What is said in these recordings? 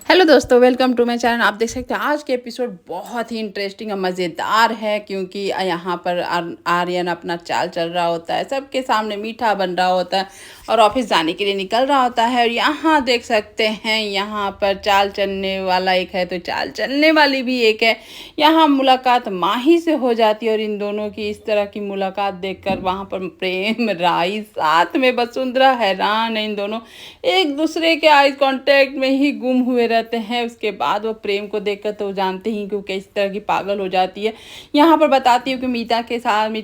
Hello दोस्तों, welcome to my channel. आप देख सकते हैं आज के एपिसोड बहुत ही इंटरेस्टिंग और मज़ेदार है, क्योंकि यहाँ पर आर्यन अपना चाल चल रहा होता है, सबके सामने मीठा बन रहा होता है और ऑफिस जाने के लिए निकल रहा होता है। और यहाँ देख सकते हैं यहाँ पर चाल चलने वाला एक है तो चाल चलने वाली भी एक है। यहाँ मुलाकात माही से हो जाती है और इन दोनों की इस तरह की मुलाकात देखकर वहाँ पर प्रेम राही साथ में वसुंधरा हैरान है। इन दोनों एक दूसरे के आई कांटेक्ट में ही गुम हुए रहते हैं। उसके बाद वो प्रेम को देखकर तो जानते ही क्योंकि इस तरह की पागल हो जाती है। यहाँ पर बताती हूँ कि मीता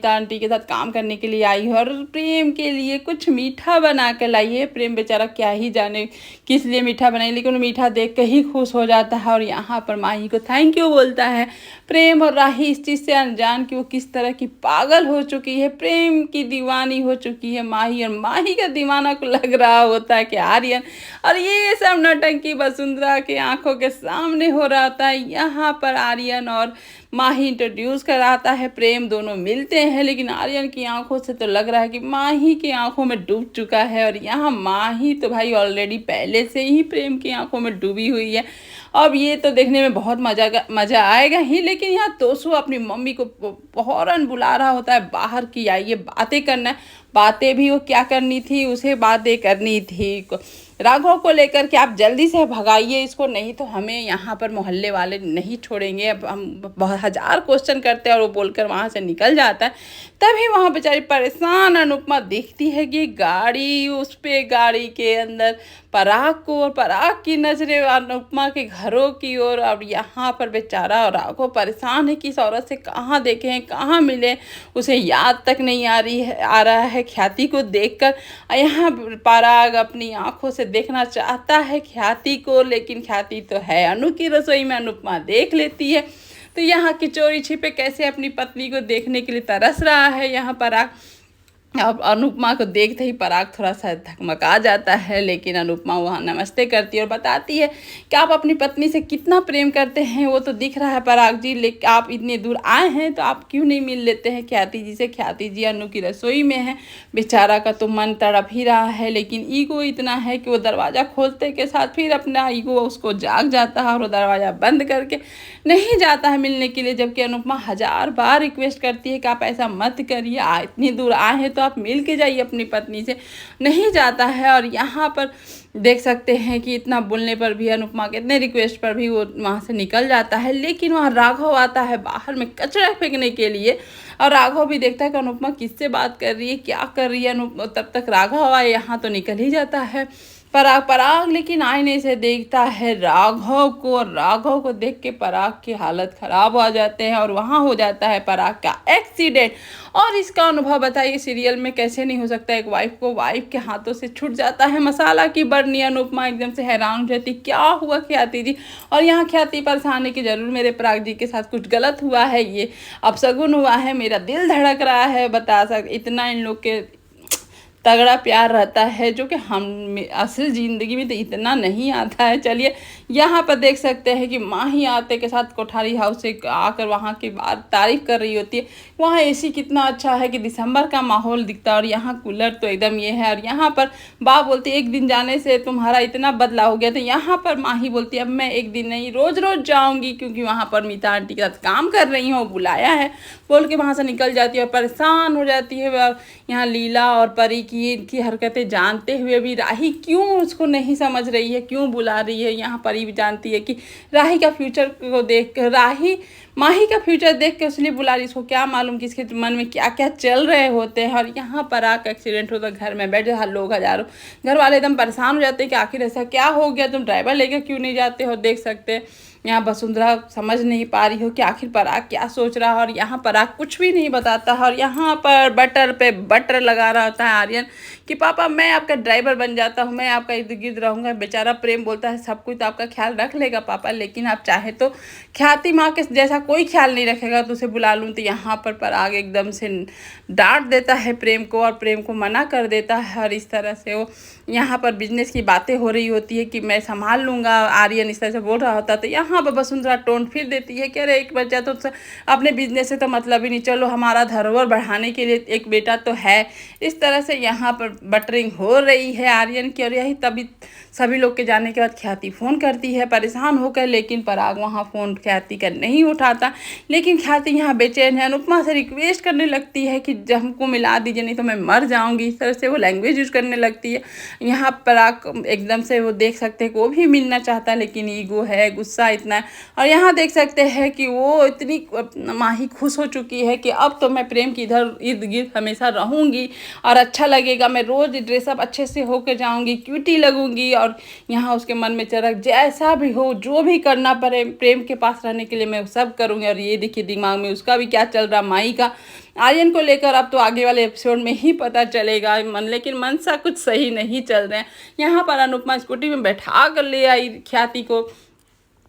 आंटी के साथ काम करने के लिए आई है और प्रेम के लिए कुछ मीठा बना कर लाई है। प्रेम बेचारा क्या ही जाने किस लिए मीठा बनाई, लेकिन मीठा देख कर ही खुश हो जाता है और यहाँ पर माही को थैंक यू बोलता है। प्रेम और राही इस चीज़ से अनजान कि वो किस तरह की पागल हो चुकी है, प्रेम की दीवानी हो चुकी है माही, और माही का दीवाना को लग रहा होता है कि आर्यन। और ये सब नौटंकी वसुंधरा के आंखों के सामने हो रहा था। यहाँ पर आर्यन और माही इंट्रोड्यूस कराता है, प्रेम दोनों मिलते हैं, लेकिन आर्यन की आंखों से तो लग रहा है कि माही की आंखों में डूब चुका है। और यहाँ माही तो भाई ऑलरेडी पहले से ही प्रेम की आंखों में डूबी हुई है। अब ये तो देखने में बहुत मज़ा आएगा ही, लेकिन यहाँ तोसू अपनी मम्मी को फौरन बुला रहा होता है बाहर की आइए बातें करना है। बातें भी वो क्या करनी थी, उसे बातें करनी थी राघव को लेकर कि आप जल्दी से भगाइए इसको, नहीं तो हमें यहाँ पर मोहल्ले वाले नहीं छोड़ेंगे। अब हम बहुत हज़ार क्वेश्चन करते हैं और वो बोलकर वहाँ से निकल जाता है। तभी वहाँ बेचारी परेशान अनुपमा देखती है कि गाड़ी उस पे गाड़ी के अंदर पराग को, और पराग की नज़रें अनुपमा के घरों की ओर। अब यहाँ पर बेचारा और राघव परेशान है कि इस औरत से कहाँ देखें कहाँ मिले, उसे याद तक नहीं आ रहा है ख्याति को देखकर। यहाँ पराग अपनी आंखों से देखना चाहता है ख्याति को, लेकिन ख्याति तो है अनु की रसोई में, अनुपमा देख लेती है। तो यहाँ की चोरी छिपे कैसे अपनी पत्नी को देखने के लिए तरस रहा है यहाँ पराग। अब अनुपमा को देखते ही पराग थोड़ा सा धकमका जाता है, लेकिन अनुपमा वहाँ नमस्ते करती है और बताती है कि आप अपनी पत्नी से कितना प्रेम करते हैं वो तो दिख रहा है पराग जी, लेकिन आप इतने दूर आए हैं तो आप क्यों नहीं मिल लेते हैं ख्याति जी से। ख्याति जी अनु की रसोई में है, बेचारा का तो मन तड़प ही रहा है, लेकिन ईगो इतना है कि वो दरवाज़ा खोलते के साथ फिर अपना ईगो उसको जाग जाता है और वो दरवाज़ा बंद करके नहीं जाता है मिलने के लिए। जबकि अनुपमा 1000 बार रिक्वेस्ट करती है कि आप ऐसा मत करिए, इतनी दूर आए हैं तो आप मिल के जाइए अपनी पत्नी से, नहीं जाता है। और यहाँ पर देख सकते हैं कि इतना बोलने पर भी, अनुपमा के इतने रिक्वेस्ट पर भी वो वहाँ से निकल जाता है। लेकिन वहाँ राघव आता है बाहर में कचरा फेंकने के लिए, और राघव भी देखता है कि अनुपमा किससे बात कर रही है, क्या कर रही है अनुपमा। तब तक राघव आए यहाँ तो निकल ही जाता है पराग लेकिन आईने से देखता है राघव को, और राघव को देख के पराग की हालत ख़राब हो जाते हैं और वहाँ हो जाता है पराग का एक्सीडेंट। और इसका अनुभव बताइए सीरियल में कैसे नहीं हो सकता, एक वाइफ को वाइफ के हाथों से छूट जाता है मसाला की बर्नी। अनुपमा एकदम से हैरान हो जाती, क्या हुआ ख्याति जी। और यहाँ ख्याति परेशान है कि जरूर मेरे पराग जी के साथ कुछ गलत हुआ है, ये अपशगुन हुआ है, मेरा दिल धड़क रहा है। बता इतना इन लोग के तगड़ा प्यार रहता है जो कि हम असल ज़िंदगी में तो इतना नहीं आता है। चलिए यहाँ पर देख सकते हैं कि माही आते के साथ कोठारी हाउस से आकर वहाँ की बात तारीफ़ कर रही होती है। वहाँ एसी कितना अच्छा है कि दिसंबर का माहौल दिखता है, और यहाँ कूलर तो एकदम ये है। और यहाँ पर बाप बोलती है एक दिन जाने से तुम्हारा इतना बदलाव हो गया। तो यहाँ पर माही बोलती है अब मैं एक दिन नहीं रोज़ रोज़ जाऊँगी, क्योंकि वहाँ पर मीता आंटी के साथ काम कर रही हूँ, बुलाया है बोल के वहाँ से निकल जाती है और परेशान हो जाती है। यहाँ लीला और परी की इनकी हरकतें जानते हुए भी राही क्यों उसको नहीं समझ रही है, क्यों बुला रही है। यहाँ परी भी जानती है कि राही का फ्यूचर को देख कर, राही माही का फ्यूचर देख के इसलिए बुला रही, इसको क्या मालूम कि इसके मन में क्या क्या चल रहे होते हैं। और यहाँ पर आकर एक्सीडेंट होता है, घर में बैठ जाए लोग हजारों, घर वाले एकदम परेशान हो जाते हैं कि आखिर ऐसा क्या हो गया, तुम ड्राइवर लेकर क्यों नहीं जाते हो। देख सकते हैं यहाँ वसुंधरा समझ नहीं पा रही हो कि आखिर पराग क्या सोच रहा है, और यहाँ पराग कुछ भी नहीं बताता है। और यहाँ पर बटर पे बटर लगा रहा होता है आर्यन कि पापा मैं आपका ड्राइवर बन जाता हूँ, मैं आपका इर्द गिर्द रहूँगा। बेचारा प्रेम बोलता है सब कुछ तो आपका ख्याल रख लेगा पापा, लेकिन आप चाहे तो ख्याति माँ के जैसा कोई ख्याल नहीं रखेगा तो उसे बुला लूँ। तो यहाँ पर पराग एकदम से डांट देता है प्रेम को और प्रेम को मना कर देता है। और इस तरह से वो यहाँ पर बिजनेस की बातें हो रही होती है कि मैं संभाल लूँगा, आर्यन इस तरह से बोल रहा होता। तो यहाँ पर वसुंधरा टोन फिर देती है कि अरे एक बच्चा तो अपने बिजनेस से तो मतलब ही नहीं, चलो हमारा धरोहर बढ़ाने के लिए एक बेटा तो है। इस तरह से यहाँ पर बटरिंग हो रही है आर्यन की, और यही तभी सभी लोग के जाने के बाद ख्याति फ़ोन करती है परेशान होकर, लेकिन पराग वहाँ फ़ोन ख्याति का नहीं उठाता। लेकिन ख्याति यहाँ बेचैन है, अनुपमा से रिक्वेस्ट करने लगती है कि जब हमको मिला दीजिए नहीं तो मैं मर जाऊँगी। इस तरह से वो लैंग्वेज यूज करने लगती है। यहाँ पराग एकदम से वो देख सकते हैं कि वो भी मिलना चाहता है, लेकिन ईगो है, गुस्सा इतना है। और यहाँ देख सकते हैं कि वो इतनी माही खुश हो चुकी है कि अब तो मैं प्रेम की इधर इर्द गिर्द हमेशा रहूँगी और अच्छा लगेगा, मैं रोज़ ड्रेसअप अच्छे से होकर जाऊँगी, क्यूटी लगूँगी। और यहाँ उसके मन में चरक जैसा भी हो, जो भी करना पड़े प्रेम के पास रहने के लिए मैं सब करूँगी। और ये देखिए दिमाग में उसका भी क्या चल रहा माही का आर्यन को लेकर, अब तो आगे वाले एपिसोड में ही पता चलेगा। लेकिन मन सा कुछ सही नहीं चल रहे हैं। यहाँ पर अनुपमा स्कूटी में बैठा कर ले आई ख्याति को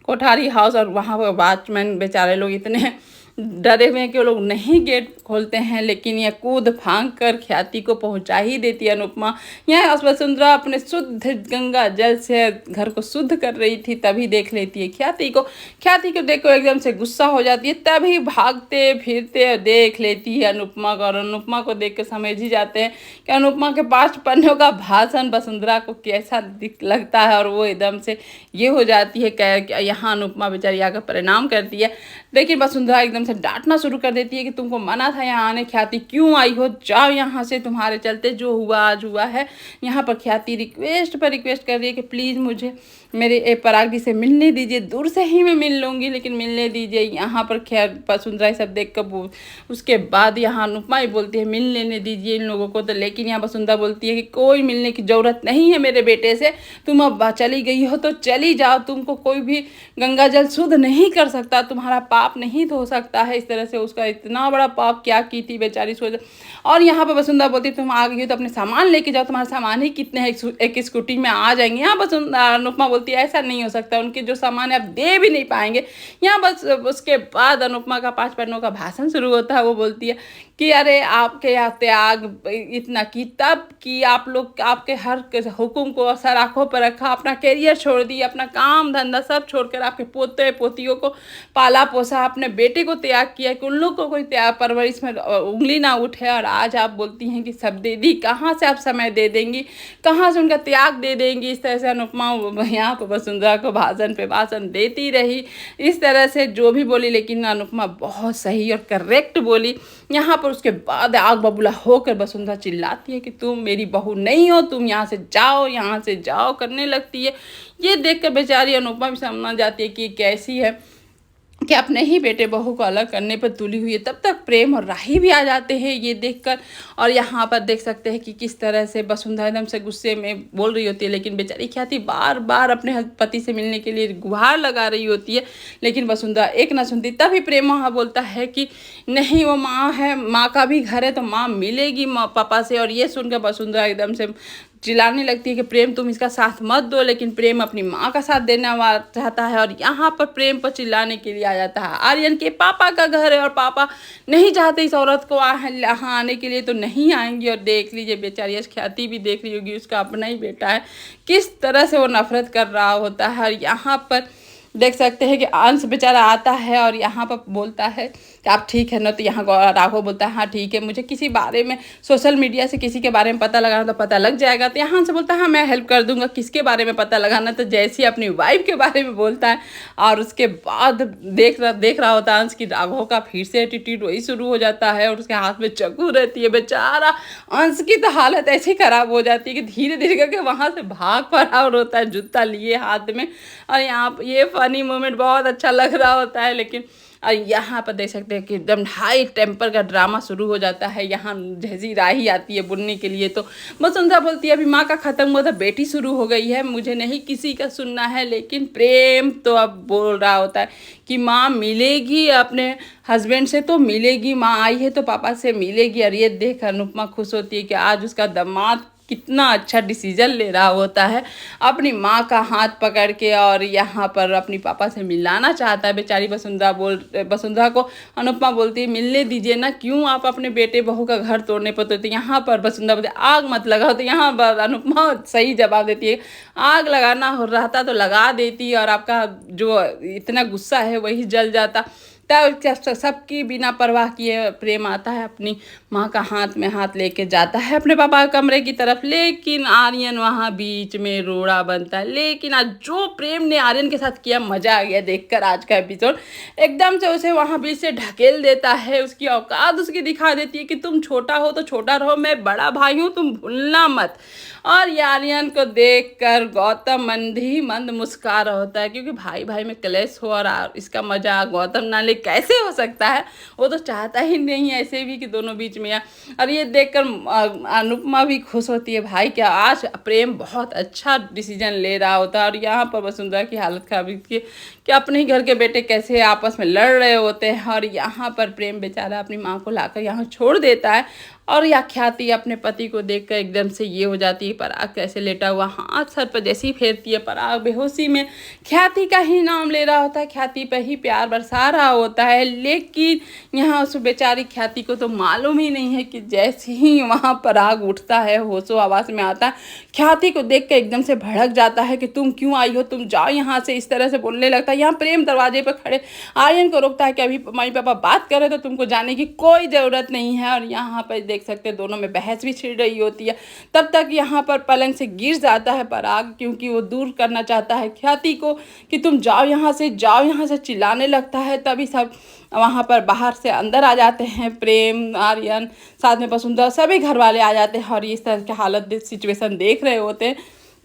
कोठारी हाउस, और वहाँ पर वॉचमैन बेचारे लोग इतने डरे हुए हैं कि वो लोग नहीं गेट खोलते हैं, लेकिन यह कूद फांग कर ख्याति को पहुंचा ही देती है अनुपमा। यहाँ वसुंधरा अपने शुद्ध गंगा जल से घर को शुद्ध कर रही थी, तभी देख लेती है ख्याति को। ख्याति को देखो एकदम से गुस्सा हो जाती है, तभी भागते फिरते देख लेती है अनुपमा को, और अनुपमा को देख के समझ ही जाते हैं कि अनुपमा के 5 पन्नों का भाषण वसुंधरा को कैसा लगता है। और वो एकदम से ये हो जाती है कि यहाँ अनुपमा बेचारी आकर प्रणाम करती है, लेकिन वसुंधरा एकदम से डांटना शुरू कर देती है कि तुमको मना था यहाँ आने, ख्याति क्यों आई हो, जाओ यहाँ से, तुम्हारे चलते जो हुआ आज हुआ है। यहाँ पर ख्याति रिक्वेस्ट पर रिक्वेस्ट कर रही है कि प्लीज़ मुझे मेरे पराग जी से मिलने दीजिए, दूर से ही मैं मिल लूँगी लेकिन मिलने दीजिए। यहाँ पर खैर वसुंधरा सब देख कर उसके बाद यहाँ अनुपमा ही बोलती है मिल लेने दीजिए इन लोगों को तो, लेकिन यहाँ वसुंधरा बोलती है कि कोई मिलने की ज़रूरत नहीं है मेरे बेटे से, तुम अब चली गई हो तो चली जाओ, तुमको कोई भी गंगा जल शुद्ध नहीं कर सकता, तुम्हारा पाप नहीं धो सकता है। इस तरह से उसका इतना बड़ा पाप क्या की थी बेचारी सोच। और यहाँ पर वसुंधरा बोलती है तुम आ गई हो तो अपने सामान लेके जाओ, तुम्हारे सामान ही कितने हैं, एक स्कूटी में आ जाएंगे। यहाँ वसुंधरा अनुपमा बोलती है ऐसा नहीं हो सकता, उनके जो सामान है आप दे भी नहीं पाएंगे। यहाँ बस उसके बाद अनुपमा का 5 पन्नों का भाषण शुरू होता है। वो बोलती है कि अरे आपके यहाँ त्याग इतना की तब कि आप लोग आपके हर हुक्म को सर आँखों पर रखा, अपना करियर छोड़ दी, अपना काम धंधा सब छोड़कर आपके पोते पोतियों को पाला पोसा, अपने बेटे को त्याग किया कि उन लोग को कोई त्याग परवरिश में उंगली ना उठे। और आज आप बोलती हैं कि सब दे दी, कहाँ से आप समय दे देंगी, कहाँ से उनका त्याग दे देंगी। इस तरह से अनुपमा यहाँ पर वसुंधरा को भाषण पे भाषण देती रही, इस तरह से जो भी बोली, लेकिन अनुपमा बहुत सही और करेक्ट बोली। यहाँ पर उसके बाद आग बबूला होकर वसुंधरा चिल्लाती है कि तुम मेरी बहू नहीं हो, तुम यहाँ से जाओ, यहाँ से जाओ करने लगती है। ये देखकर बेचारी अनुपमा भी समझ जाती है कि कैसी है कि अपने ही बेटे बहू को अलग करने पर तुली हुई है। तब तक प्रेम और राही भी आ जाते हैं ये देखकर, और यहाँ पर देख सकते हैं कि किस तरह से वसुंधरा एकदम से गुस्से में बोल रही होती है, लेकिन बेचारी ख्याति बार बार अपने पति से मिलने के लिए गुहार लगा रही होती है, लेकिन वसुंधरा एक ना सुनती। तभी प्रेम वहाँ बोलता है कि नहीं वो माँ है, माँ का भी घर है तो माँ मिलेगी माँ पापा से। और ये सुनकर वसुंधरा एकदम से चिल्लाने लगती है कि प्रेम तुम इसका साथ मत दो, लेकिन प्रेम अपनी माँ का साथ देना चाहता है। और यहाँ पर प्रेम पर चिल्लाने के लिए आ जाता है आर्यन के पापा का घर है और पापा नहीं चाहते इस औरत को यहाँ आने के लिए, तो नहीं आएंगी। और देख लीजिए बेचारी ख्याति भी देख रही होगी, उसका अपना ही बेटा है, किस तरह से वो नफरत कर रहा होता है। और यहाँ पर देख सकते हैं कि अंश बेचारा आता है और यहाँ पर बोलता है कि आप ठीक है ना, तो यहाँ राघव बोलता है हाँ ठीक है, मुझे किसी बारे में सोशल मीडिया से किसी के बारे में पता लगाना तो पता लग जाएगा। तो यहाँ से बोलता है हाँ मैं हेल्प कर दूंगा, किसके बारे में पता लगाना, तो जैसे ही अपनी वाइफ के बारे में बोलता है। और उसके बाद देख रहा होता है अंश की राघव का फिर से एटीट्यूड वही शुरू हो जाता है, और उसके हाथ में चाकू रहती है। बेचारा अंश की तो हालत ऐसी खराब हो जाती है कि धीरे धीरे करके वहाँ से भाग पड़ा होता है जूता लिए हाथ में। और यहाँ ये फनी मोमेंट बहुत अच्छा लग रहा होता है। लेकिन और यहाँ पर देख सकते हैं कि एकदम हाई टेम्पर का ड्रामा शुरू हो जाता है। यहाँ जैसी राही आती है बुनने के लिए, तो वसुंधरा बोलती है अभी माँ का ख़त्म हुआ था, बेटी शुरू हो गई है, मुझे नहीं किसी का सुनना है। लेकिन प्रेम तो अब बोल रहा होता है कि माँ मिलेगी, अपने हस्बैंड से तो मिलेगी, माँ आई है तो पापा से मिलेगी। और ये देख अनुपमा खुश होती है कि आज उसका दामाद कितना अच्छा डिसीजन ले रहा होता है, अपनी माँ का हाथ पकड़ के और यहाँ पर अपनी पापा से मिलाना चाहता है। बेचारी वसुंधरा को अनुपमा बोलती है मिलने दीजिए ना, क्यों आप अपने बेटे बहू का घर तोड़ने पर। तो यहाँ पर वसुंधरा बोलती है आग मत लगाओ, तो यहाँ पर अनुपमा सही जवाब देती है आग लगाना हो रहता तो लगा देती और आपका जो इतना गुस्सा है वही जल जाता। तब सबकी बिना परवाह किए प्रेम आता है, अपनी माँ का हाथ में हाथ लेके जाता है अपने पापा के कमरे की तरफ। लेकिन आर्यन वहाँ बीच में रोड़ा बनता है। लेकिन आज जो प्रेम ने आर्यन के साथ किया, मज़ा आ गया देखकर आज का एपिसोड। एकदम से उसे वहाँ बीच से ढकेल देता है, उसकी औकात उसकी दिखा देती है कि तुम छोटा हो तो छोटा रहो, मैं बड़ा भाई हूँ, तुम भूलना मत। और ये आर्यन को देखकर गौतम मंद ही मंद मुस्कुरा रहा होता है, क्योंकि भाई भाई में क्लेश हो और इसका मजा गौतम ना ले कैसे हो सकता है। वो तो चाहता ही नहीं है ऐसे भी कि दोनों बीच में आए। और ये देखकर अनुपमा भी खुश होती है, भाई क्या आज प्रेम बहुत अच्छा डिसीजन ले रहा होता है। और यहाँ पर वसुंधरा की हालत खराब थी कि अपने ही घर के बेटे कैसे आपस में लड़ रहे होते हैं। और यहाँ पर प्रेम बेचारा अपनी माँ को लाकर यहाँ छोड़ देता है। और या ख्याति अपने पति को देखकर एकदम से ये हो जाती है, पराग कैसे लेटा हुआ हाथ सर पर जैसी फेरती है, पराग बेहोशी में ख्याति का ही नाम ले रहा होता है, ख्याति पर ही प्यार बरसा रहा होता है। लेकिन यहाँ उस बेचारी ख्याति को तो मालूम ही नहीं है कि जैसे ही वहाँ पराग उठता है, होशो आवाज़ में आता है, ख्याति को देख कर एकदम से भड़क जाता है कि तुम क्यों आई हो, तुम जाओ यहाँ से, इस तरह से बोलने लगता है। यहाँ प्रेम दरवाजे पर खड़े आर्यन को रोकता है कि अभी मम्मी पापा बात कर रहे तो तुमको जाने की कोई ज़रूरत नहीं है। और यहाँ पर देख सकते हैं दोनों में बहस भी छिड़ रही होती है। तब तक यहाँ पर पलंग से गिर जाता है पराग, क्योंकि वो दूर करना चाहता है ख्याति को कि तुम जाओ यहाँ से, जाओ यहाँ से, चिल्लाने लगता है। तभी सब वहाँ पर बाहर से अंदर आ जाते हैं, प्रेम, आर्यन, साथ में वसुंधरा, सभी घर वाले आ जाते हैं और इस तरह की हालत सिचुएशन देख रहे होते हैं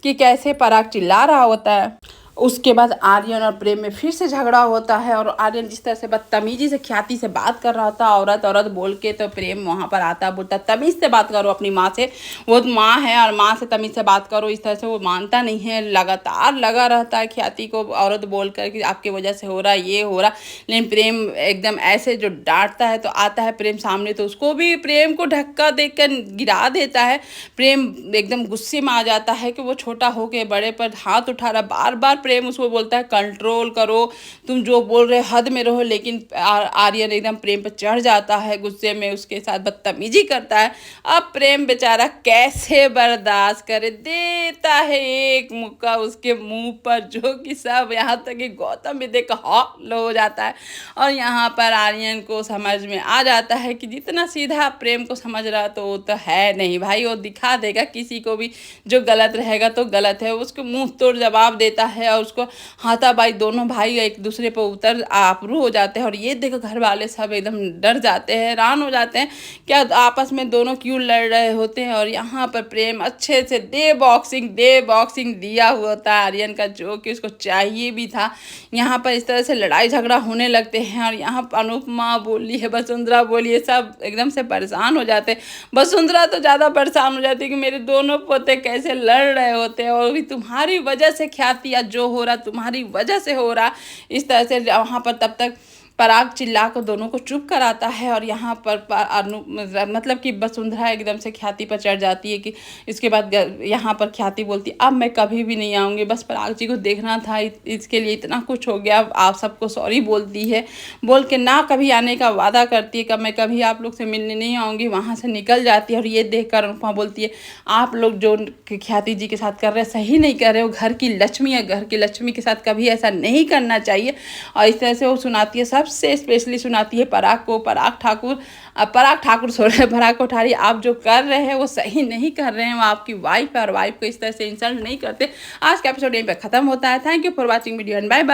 कि कैसे पराग चिल्ला रहा होता है। उसके बाद आर्यन और प्रेम में फिर से झगड़ा होता है और आर्यन जिस तरह से बदतमीजी से ख्याति से बात कर रहा था, औरत औरत बोल के, तो प्रेम वहाँ पर आता बोलता तमीज़ से बात करो अपनी माँ से, वो माँ है और माँ से तमीज़ से बात करो। इस तरह से वो मानता नहीं है, लगातार लगा रहता है ख्याति को औरत बोल कर कि आपकी वजह से हो रहा, ये हो रहा। लेकिन प्रेम एकदम ऐसे जो डांटता है तो आता है प्रेम सामने तो उसको भी प्रेम को धक्का देकर गिरा देता है। प्रेम एकदम गुस्से में आ जाता है कि वो छोटा हो के बड़े पर हाथ उठा रहा, बार बार प्रेम उसको बोलता है कंट्रोल करो, तुम जो बोल रहे हद में रहो। लेकिन आर्यन एकदम प्रेम पर चढ़ जाता है, गुस्से में उसके साथ बदतमीजी करता है। अब प्रेम बेचारा कैसे बर्दाश्त करे, देता है एक मुक्का उसके मुंह पर, जो कि सब यहाँ तक कि गौतम भी देख हॉल हो जाता है। और यहाँ पर आर्यन को समझ में आ जाता है कि जितना सीधा प्रेम को समझ रहा तो वो तो है नहीं भाई, वो दिखा देगा किसी को भी जो गलत रहेगा तो गलत है, उसको मुंह तोड़ जवाब देता है। और उसको हाथापाई दोनों भाई एक दूसरे पर उतर आबरू हो जाते हैं। और ये देखो घर वाले सब एकदम डर जाते हैं, हैरान हो जाते हैं क्या आपस में दोनों क्यों लड़ रहे होते हैं। और यहाँ पर प्रेम अच्छे से दे बॉक्सिंग दिया हुआ होता है आर्यन का, जो कि उसको चाहिए भी था। यहाँ पर इस तरह से लड़ाई झगड़ा होने लगते हैं। और यहाँ पर अनुपमा बोली है, वसुंधरा बोली है, सब एकदम से परेशान हो जाते हैं। वसुंधरा तो ज़्यादा परेशान हो जाती है कि मेरे दोनों पोते कैसे लड़ रहे होते हैं और भी तुम्हारी वजह से ख्याति, आज जो हो रहा तुम्हारी वजह से हो रहा। इस तरह से वहाँ पर तब तक पराग चिल्ला कर दोनों को चुप कराता है। और यहाँ पर मतलब कि वसुंधरा एकदम से ख्याति पर चढ़ जाती है कि इसके बाद यहाँ पर ख्याति बोलती अब मैं कभी भी नहीं आऊँगी, बस पराग जी को देखना था, इसके लिए इतना कुछ हो गया, आप सबको सॉरी बोलती है, बोल के ना कभी आने का वादा करती है कि मैं कभी आप लोग से मिलने नहीं आऊँगी, वहाँ से निकल जाती है। और ये देख कर अनुपमा बोलती है आप लोग जो ख्याति जी के साथ कर रहे हैं सही नहीं कर रहे हो, घर की लक्ष्मी है, घर की लक्ष्मी के साथ कभी ऐसा नहीं करना चाहिए। और इस तरह से वो सुनाती है, सबसे स्पेशली सुनाती है पराग को, पराग कोठारी, आप जो कर रहे हैं वो सही नहीं कर रहे हैं, वो आपकी वाइफ है और वाइफ को इस तरह से इंसल्ट नहीं करते। आज का एपिसोड यहीं पे खत्म होता है। Thank you for watching video and bye bye.